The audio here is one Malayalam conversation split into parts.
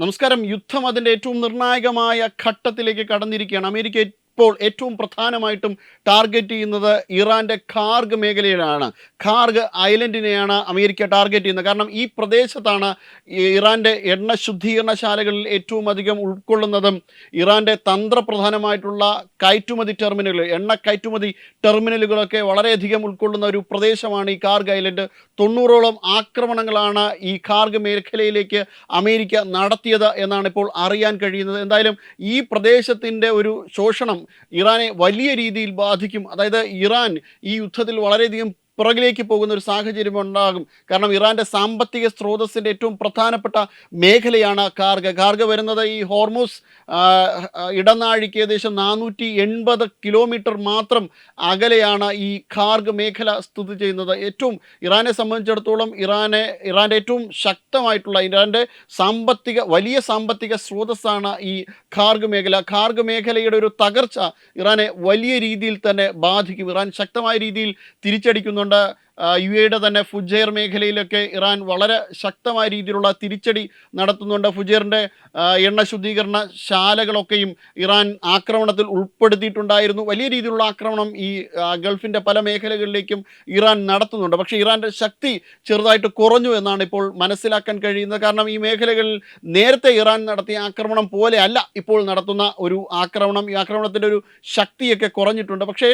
നമസ്കാരം. യുദ്ധം അതിൻ്റെ ഏറ്റവും നിർണായകമായ ഘട്ടത്തിലേക്ക് കടന്നിരിക്കുകയാണ്. അമേരിക്ക ഇപ്പോൾ ഏറ്റവും പ്രധാനമായിട്ടും ടാർഗറ്റ് ചെയ്യുന്നത് ഇറാൻ്റെ ഖാർഗ് മേഖലയിലാണ്. ഖാർഗ് ഐലൻഡിനെയാണ് അമേരിക്ക ടാർഗറ്റ് ചെയ്യുന്നത്. കാരണം ഈ പ്രദേശത്താണ് ഇറാൻ്റെ എണ്ണ ശുദ്ധീകരണശാലകളിൽ ഏറ്റവും അധികം ഉൾക്കൊള്ളുന്നതും ഇറാൻ്റെ തന്ത്രപ്രധാനമായിട്ടുള്ള കയറ്റുമതി ടെർമിനലുകൾ, എണ്ണ കയറ്റുമതി ടെർമിനലുകളൊക്കെ വളരെയധികം ഉൾക്കൊള്ളുന്ന ഒരു പ്രദേശമാണ് ഈ ഖാർഗ് ഐലൻഡ്. 90ഓളം ആക്രമണങ്ങളാണ് ഈ ഖാർഗ് മേഖലയിലേക്ക് അമേരിക്ക നടത്തിയത് എന്നാണ് ഇപ്പോൾ അറിയാൻ കഴിയുന്നത്. എന്തായാലും ഈ പ്രദേശത്തിൻ്റെ ഒരു ശോഷണം ഇറാനെ വലിയ രീതിയിൽ ബാധിക്കും. അതായത് ഇറാൻ ഈ യുദ്ധത്തിൽ വളരെയധികം പുറകിലേക്ക് പോകുന്ന ഒരു സാഹചര്യം ഉണ്ടാകും. കാരണം ഇറാൻ്റെ സാമ്പത്തിക സ്രോതസ്സിൻ്റെ ഏറ്റവും പ്രധാനപ്പെട്ട മേഖലയാണ് ഖാർഗ് വരുന്നത് ഈ ഹോർമൂസ് ഇടനാഴിക്ക് ഏകദേശം 480 കിലോമീറ്റർ മാത്രം അകലെയാണ് ഈ ഖാർഗ് മേഖല സ്ഥിതി ചെയ്യുന്നത്. ഏറ്റവും ഇറാനെ സംബന്ധിച്ചിടത്തോളം ഇറാൻ്റെ ഏറ്റവും ശക്തമായിട്ടുള്ള ഇറാൻ്റെ വലിയ സാമ്പത്തിക സ്രോതസ്സാണ് ഈ ഖാർഗ് മേഖല. ഖാർഗ് മേഖലയുടെ ഒരു തകർച്ച ഇറാനെ വലിയ രീതിയിൽ തന്നെ ബാധിക്കും. ഇറാൻ ശക്തമായ രീതിയിൽ തിരിച്ചടിക്കുന്നുണ്ട്. യുഎയുടെ തന്നെ ഫുജൈർ മേഖലയിലൊക്കെ ഇറാൻ വളരെ ശക്തമായ രീതിയിലുള്ള തിരിച്ചടി നടത്തുന്നുണ്ട്. ഫുജൈറിൻ്റെ എണ്ണ ശുദ്ധീകരണ ശാലകളൊക്കെയും ഇറാൻ ആക്രമണത്തിൽ ഉൾപ്പെടുത്തിയിട്ടുണ്ടായിരുന്നു. വലിയ രീതിയിലുള്ള ആക്രമണം ഈ ഗൾഫിൻ്റെ പല മേഖലകളിലേക്കും ഇറാൻ നടത്തുന്നുണ്ട്. പക്ഷേ ഇറാൻ്റെ ശക്തി ചെറുതായിട്ട് കുറഞ്ഞു എന്നാണ് ഇപ്പോൾ മനസ്സിലാക്കാൻ കഴിയുന്നത്. കാരണം ഈ മേഖലകളിൽ നേരത്തെ ഇറാൻ നടത്തിയ ആക്രമണം പോലെ അല്ല ഇപ്പോൾ നടത്തുന്ന ഒരു ആക്രമണം. ഈ ആക്രമണത്തിൻ്റെ ഒരു ശക്തിയൊക്കെ കുറഞ്ഞിട്ടുണ്ട്. പക്ഷേ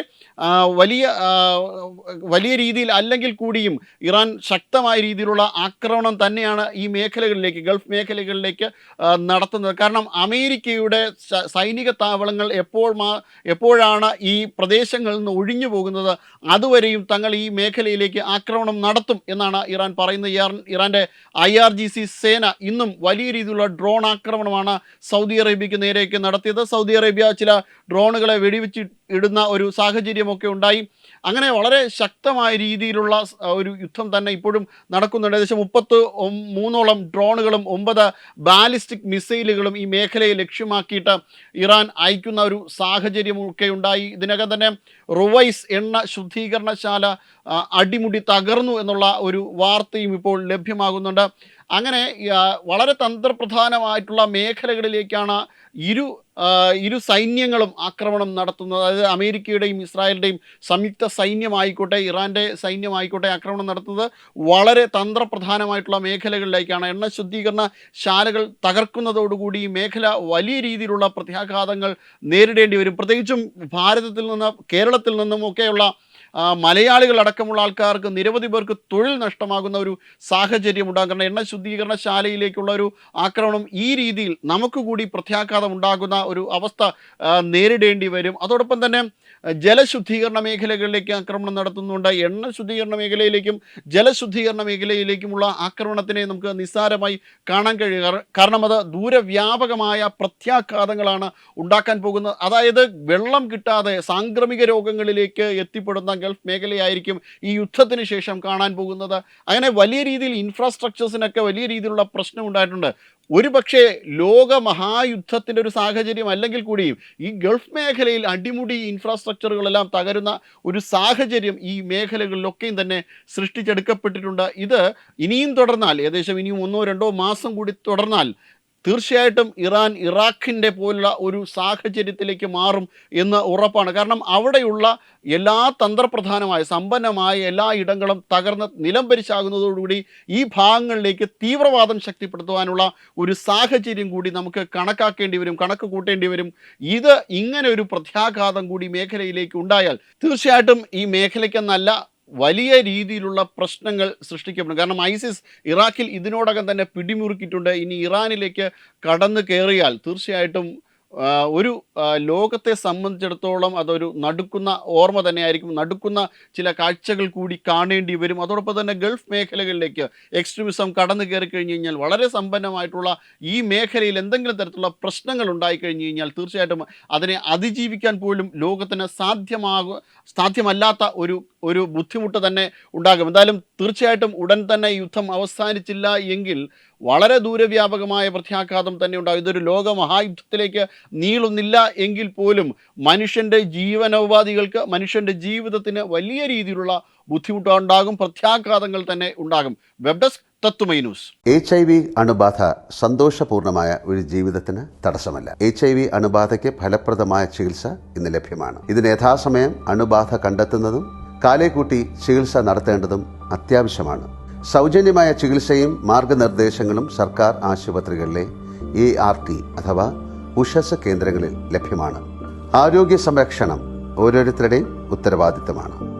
വലിയ രീതിയിൽ അല്ലെങ്കിൽ കൂടിയും ഇറാൻ ശക്തമായ രീതിയിലുള്ള ആക്രമണം തന്നെയാണ് ഈ മേഖലകളിലേക്ക്, ഗൾഫ് മേഖലകളിലേക്ക് നടത്തുന്നത്. കാരണം അമേരിക്കയുടെ സൈനിക താവളങ്ങൾ എപ്പോഴാണ് ഈ പ്രദേശങ്ങളിൽ നിന്ന് ഒഴിഞ്ഞു പോകുന്നത് അതുവരെയും തങ്ങൾ ഈ മേഖലയിലേക്ക് ആക്രമണം നടത്തും എന്നാണ് ഇറാൻ പറയുന്നത്. ഇറാൻ്റെ IRGC സേന ഇന്നും വലിയ രീതിയിലുള്ള ഡ്രോൺ ആക്രമണമാണ് സൗദി അറേബ്യയ്ക്ക് നേരെയൊക്കെ നടത്തിയത്. സൗദി അറേബ്യ ചില ഡ്രോണുകളെ വെടിവെച്ച് ഇടുന്ന ഒരു സാഹചര്യമൊക്കെ ഉണ്ടായി. അങ്ങനെ വളരെ ശക്തമായ രീതിയിലുള്ള ഒരു യുദ്ധം തന്നെ ഇപ്പോഴും നടക്കുന്നുണ്ട്. ഏകദേശം 33ഓളം ഡ്രോണുകളും 9 ബാലിസ്റ്റിക് മിസൈലുകളും ഈ മേഖലയെ ലക്ഷ്യമാക്കിയിട്ട് ഇറാൻ അയക്കുന്ന ഒരു സാഹചര്യമൊക്കെ ഉണ്ടായി. ഇതിനകം തന്നെ റുവൈസ് എണ്ണ ശുദ്ധീകരണശാല അടിമുടി തകർന്നു എന്നുള്ള ഒരു വാർത്തയും ഇപ്പോൾ ലഭ്യമാകുന്നുണ്ട്. അങ്ങനെ വളരെ തന്ത്രപ്രധാനമായിട്ടുള്ള മേഖലകളിലേക്കാണ് ഇരു സൈന്യങ്ങളും ആക്രമണം നടത്തുന്നത്. അതായത് അമേരിക്കയുടെയും ഇസ്രായേലിൻ്റെയും സംയുക്ത സൈന്യമായിക്കോട്ടെ ഇറാൻ്റെ സൈന്യമായിക്കോട്ടെ ആക്രമണം നടത്തുന്നത് വളരെ തന്ത്രപ്രധാനമായിട്ടുള്ള മേഖലകളിലേക്കാണ്. എണ്ണ ശുദ്ധീകരണ ശാലകൾ തകർക്കുന്നതോടുകൂടി ഈ മേഖല വലിയ രീതിയിലുള്ള പ്രത്യാഘാതങ്ങൾ നേരിടേണ്ടി വരും. പ്രത്യേകിച്ചും ഭാരതത്തിൽ നിന്ന് കേരളത്തിൽ നിന്നുമൊക്കെയുള്ള മലയാളികൾ അടക്കമുള്ള ആൾക്കാർക്ക് നിരവധി പേർക്ക് തൊഴിൽ നഷ്ടമാകുന്ന ഒരു സാഹചര്യം ഉണ്ടാകും. കാരണം എണ്ണ ശുദ്ധീകരണശാലയിലേക്കുള്ള ഒരു ആക്രമണം ഈ രീതിയിൽ നമുക്ക് കൂടി പ്രത്യാഘാതം ഉണ്ടാകുന്ന ഒരു അവസ്ഥ നേരിടേണ്ടി വരും. അതോടൊപ്പം തന്നെ ജലശുദ്ധീകരണ മേഖലകളിലേക്ക് ആക്രമണം നടത്തുന്നുണ്ട്. എണ്ണ ശുദ്ധീകരണ മേഖലയിലേക്കും ജലശുദ്ധീകരണ മേഖലയിലേക്കുമുള്ള ആക്രമണത്തിനെ നമുക്ക് നിസ്സാരമായി കാണാൻ കഴിയുക. കാരണം അത് ദൂരവ്യാപകമായ പ്രത്യാഘാതങ്ങളാണ് ഉണ്ടാക്കാൻ പോകുന്നത്. അതായത് വെള്ളം കിട്ടാതെ സാംക്രമിക രോഗങ്ങളിലേക്ക് എത്തിപ്പെടുന്ന ഗൾഫ് മേഖലയായിരിക്കും ഈ യുദ്ധത്തിന് ശേഷം കാണാൻ പോകുന്നത്. അങ്ങനെ വലിയ രീതിയിൽ ഇൻഫ്രാസ്ട്രക്ചേഴ്സിനൊക്കെ വലിയ രീതിയിലുള്ള പ്രശ്നം ഉണ്ടായിട്ടുണ്ട്. ഒരു പക്ഷേ ലോക മഹായുദ്ധത്തിൻ്റെ ഒരു സാഹചര്യം അല്ലെങ്കിൽ കൂടിയും ഈ ഗൾഫ് മേഖലയിൽ അടിമുടി ഇൻഫ്രാസ്ട്രക്ചറുകളെല്ലാം തകരുന്ന ഒരു സാഹചര്യം ഈ മേഖലകളിലൊക്കെയും തന്നെ സൃഷ്ടിച്ചെടുക്കപ്പെട്ടിട്ടുണ്ട്. ഇത് ഇനിയും തുടർന്നാൽ, ഏകദേശം ഇനിയും 1-2 മാസം കൂടി തുടർന്നാൽ തീർച്ചയായിട്ടും ഇറാൻ ഇറാഖിൻ്റെ പോലുള്ള ഒരു സാഹചര്യത്തിലേക്ക് മാറും എന്ന് ഉറപ്പാണ്. കാരണം അവിടെയുള്ള എല്ലാ തന്ത്രപ്രധാനമായ സമ്പന്നമായ എല്ലാ ഇടങ്ങളും തകർന്ന് നിലംപരിശാകുന്നതോടുകൂടി ഈ ഭാഗങ്ങളിലേക്ക് തീവ്രവാദം ശക്തിപ്പെടുത്തുവാനുള്ള ഒരു സാഹചര്യം കൂടി നമുക്ക് കണക്ക് കൂട്ടേണ്ടി വരും. ഇത് ഇങ്ങനെ ഒരു പ്രത്യാഘാതം കൂടി മേഖലയിലേക്ക് ഉണ്ടായാൽ തീർച്ചയായിട്ടും ഈ മേഖലയ്ക്കെന്നല്ല വലിയ രീതിയിലുള്ള പ്രശ്നങ്ങൾ സൃഷ്ടിക്കപ്പെടും. കാരണം ISIS ഇറാഖിൽ ഇതിനോടകം തന്നെ പിടിമുറുക്കിയിട്ടുണ്ട്. ഇനി ഇറാനിലേക്ക് കടന്നു കയറിയാൽ തീർച്ചയായിട്ടും ലോകത്തെ സംബന്ധിച്ചിടത്തോളം അതൊരു നടുക്കുന്ന ഓർമ്മ തന്നെയായിരിക്കും. നടുക്കുന്ന ചില കാഴ്ചകൾ കൂടി കാണേണ്ടി വരും. അതോടൊപ്പം തന്നെ ഗൾഫ് മേഖലകളിലേക്ക് എക്സ്ട്രീമിസം കടന്നു കയറി കഴിഞ്ഞ് കഴിഞ്ഞാൽ വളരെ സമ്പന്നമായിട്ടുള്ള ഈ മേഖലയിൽ എന്തെങ്കിലും തരത്തിലുള്ള പ്രശ്നങ്ങൾ ഉണ്ടായിക്കഴിഞ്ഞ് കഴിഞ്ഞാൽ തീർച്ചയായിട്ടും അതിനെ അതിജീവിക്കാൻ പോലും ലോകത്തിന് സാധ്യമല്ലാത്ത ഒരു ബുദ്ധിമുട്ട് തന്നെ ഉണ്ടാകും. എന്തായാലും തീർച്ചയായിട്ടും ഉടൻ തന്നെ യുദ്ധം അവസാനിച്ചില്ല എങ്കിൽ വളരെ ദൂരവ്യാപകമായ പ്രത്യാഘാതം തന്നെ ഉണ്ടാകും. ഇതൊരു ലോകമഹായുദ്ധത്തിലേക്ക് നീളുന്നില്ല എങ്കിൽ പോലും മനുഷ്യൻ്റെ ജീവനോപാധികൾക്ക്, മനുഷ്യൻ്റെ ജീവിതത്തിന് വലിയ രീതിയിലുള്ള ബുദ്ധിമുട്ടുണ്ടാകും, പ്രത്യാഘാതങ്ങൾ തന്നെ ഉണ്ടാകും. വെബ് ഡെസ്ക് തത്തുമൈ ന്യൂസ്. HIV അണുബാധ സന്തോഷപൂർണമായ ഒരു ജീവിതത്തിന് തടസ്സമല്ല. HIV അണുബാധയ്ക്ക് ഫലപ്രദമായ ചികിത്സ ഇന്ന് ലഭ്യമാണ്. ഇതിന് യഥാസമയം അണുബാധ കണ്ടെത്തുന്നതും കാലേക്കൂട്ടി ചികിത്സ നടത്തേണ്ടതും അത്യാവശ്യമാണ്. സൗജന്യമായ ചികിത്സയും മാർഗനിർദ്ദേശങ്ങളും സർക്കാർ ആശുപത്രികളിലെ ART അഥവാ ഉഷസ് കേന്ദ്രങ്ങളിൽ ലഭ്യമാണ്. ആരോഗ്യ സംരക്ഷണം ഓരോരുത്തരുടെയും ഉത്തരവാദിത്തമാണ്.